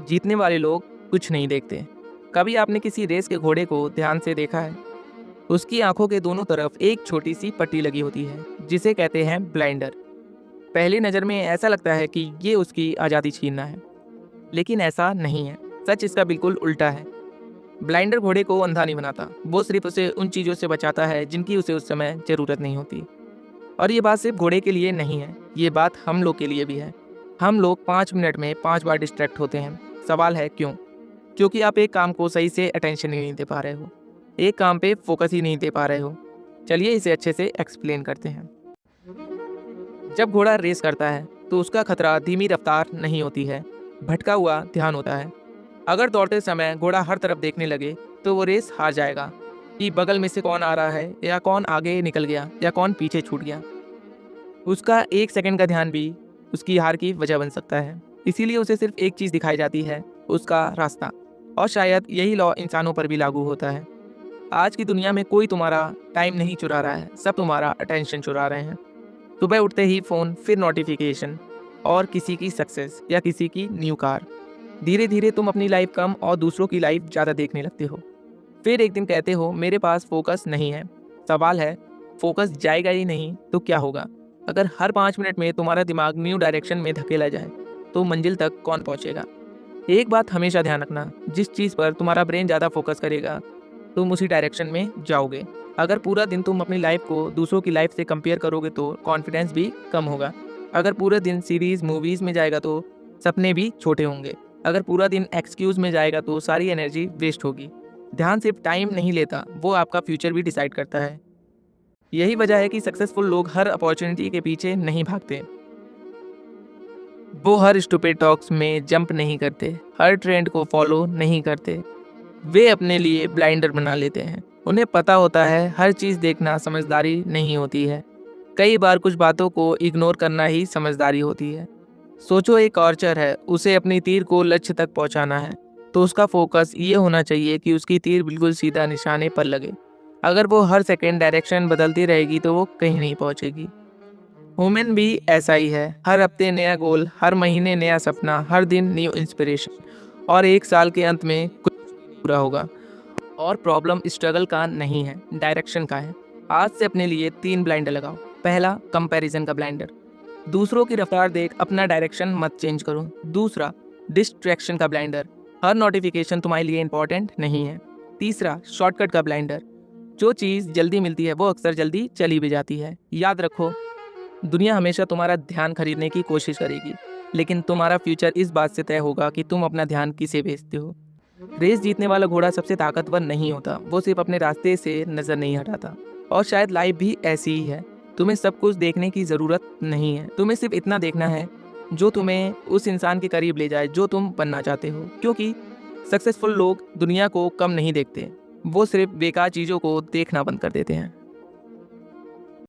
जीतने वाले लोग कुछ नहीं देखते। कभी आपने किसी रेस के घोड़े को ध्यान से देखा है? उसकी आंखों के दोनों तरफ एक छोटी सी पट्टी लगी होती है, जिसे कहते हैं ब्लाइंडर। पहली नज़र में ऐसा लगता है कि ये उसकी आज़ादी छीनना है, लेकिन ऐसा नहीं है। सच इसका बिल्कुल उल्टा है। ब्लाइंडर घोड़े को अंधा नहीं बनाता, वो सिर्फ उसे उन चीज़ों से बचाता है जिनकी उसे उस समय ज़रूरत नहीं होती। और ये बात सिर्फ घोड़े के लिए नहीं है, ये बात हम लोग के लिए भी है। हम लोग 5 मिनट में 5 बार डिस्ट्रैक्ट होते हैं। सवाल है क्यों? क्योंकि आप एक काम को सही से अटेंशन ही नहीं दे पा रहे हो, एक काम पे फोकस ही नहीं दे पा रहे हो। चलिए इसे अच्छे से एक्सप्लेन करते हैं। जब घोड़ा रेस करता है तो उसका खतरा धीमी रफ्तार नहीं होती है, भटका हुआ ध्यान होता है। अगर दौड़ते समय घोड़ा हर तरफ देखने लगे तो वो रेस हार जाएगा कि बगल में से कौन आ रहा है, या कौन आगे निकल गया, या कौन पीछे छूट गया। उसका 1 सेकंड का ध्यान भी उसकी हार की वजह बन सकता है। इसीलिए उसे सिर्फ एक चीज़ दिखाई जाती है, उसका रास्ता। और शायद यही लॉ इंसानों पर भी लागू होता है। आज की दुनिया में कोई तुम्हारा टाइम नहीं चुरा रहा है, सब तुम्हारा अटेंशन चुरा रहे हैं। सुबह उठते ही फ़ोन, फिर नोटिफिकेशन, और किसी की सक्सेस या किसी की न्यू कार। धीरे धीरे तुम अपनी लाइफ कम और दूसरों की लाइफ ज़्यादा देखने लगते हो। फिर एक दिन कहते हो मेरे पास फोकस नहीं है। सवाल है, फोकस जाएगा ही नहीं तो क्या होगा? अगर हर 5 मिनट में तुम्हारा दिमाग न्यू डायरेक्शन में धकेला जाए तो मंजिल तक कौन पहुंचेगा? एक बात हमेशा ध्यान रखना, जिस चीज़ पर तुम्हारा ब्रेन ज़्यादा फोकस करेगा तुम उसी डायरेक्शन में जाओगे। अगर पूरा दिन तुम अपनी लाइफ को दूसरों की लाइफ से कंपेयर करोगे तो कॉन्फिडेंस भी कम होगा। अगर पूरा दिन सीरीज मूवीज़ में जाएगा तो सपने भी छोटे होंगे। अगर पूरा दिन एक्सक्यूज़ में जाएगा तो सारी एनर्जी वेस्ट होगी। ध्यान सिर्फ टाइम नहीं लेता, वो आपका फ्यूचर भी डिसाइड करता है। यही वजह है कि सक्सेसफुल लोग हर अपॉर्चुनिटी के पीछे नहीं भागते, वो हर स्टूपिड टॉक्स में जंप नहीं करते, हर ट्रेंड को फॉलो नहीं करते। वे अपने लिए ब्लाइंडर बना लेते हैं। उन्हें पता होता है हर चीज़ देखना समझदारी नहीं होती है, कई बार कुछ बातों को इग्नोर करना ही समझदारी होती है। सोचो एक आर्चर है, उसे अपनी तीर को लक्ष्य तक पहुंचाना है तो उसका फोकस ये होना चाहिए कि उसकी तीर बिल्कुल सीधा निशाने पर लगे। अगर वो हर सेकंड डायरेक्शन बदलती रहेगी तो वो कहीं नहीं पहुंचेगी। वुमेन भी ऐसा ही है, हर हफ्ते नया गोल, हर महीने नया सपना, हर दिन न्यू इंस्पिरेशन, और एक साल के अंत में कुछ पूरा होगा। और प्रॉब्लम स्ट्रगल का नहीं है, डायरेक्शन का है। आज से अपने लिए 3 ब्लाइंडर लगाओ। पहला, कंपैरिजन का ब्लाइंडर, दूसरों की रफ्तार देख अपना डायरेक्शन मत चेंज करो। दूसरा, डिस्ट्रैक्शन का ब्लाइंडर, हर नोटिफिकेशन तुम्हारे लिए इंपॉर्टेंट नहीं है। तीसरा, शॉर्टकट का ब्लाइंडर, जो चीज़ जल्दी मिलती है वो अक्सर जल्दी चली भी जाती है। याद रखो, दुनिया हमेशा तुम्हारा ध्यान खरीदने की कोशिश करेगी, लेकिन तुम्हारा फ्यूचर इस बात से तय होगा कि तुम अपना ध्यान किसे भेजते हो। रेस जीतने वाला घोड़ा सबसे ताकतवर नहीं होता, वो सिर्फ अपने रास्ते से नज़र नहीं हटाता। और शायद लाइफ भी ऐसी ही है, तुम्हें सब कुछ देखने की ज़रूरत नहीं है, तुम्हें सिर्फ इतना देखना है जो तुम्हें उस इंसान के करीब ले जाए जो तुम बनना चाहते हो। क्योंकि सक्सेसफुल लोग दुनिया को कम नहीं देखते, वो सिर्फ बेकार चीज़ों को देखना बंद कर देते हैं।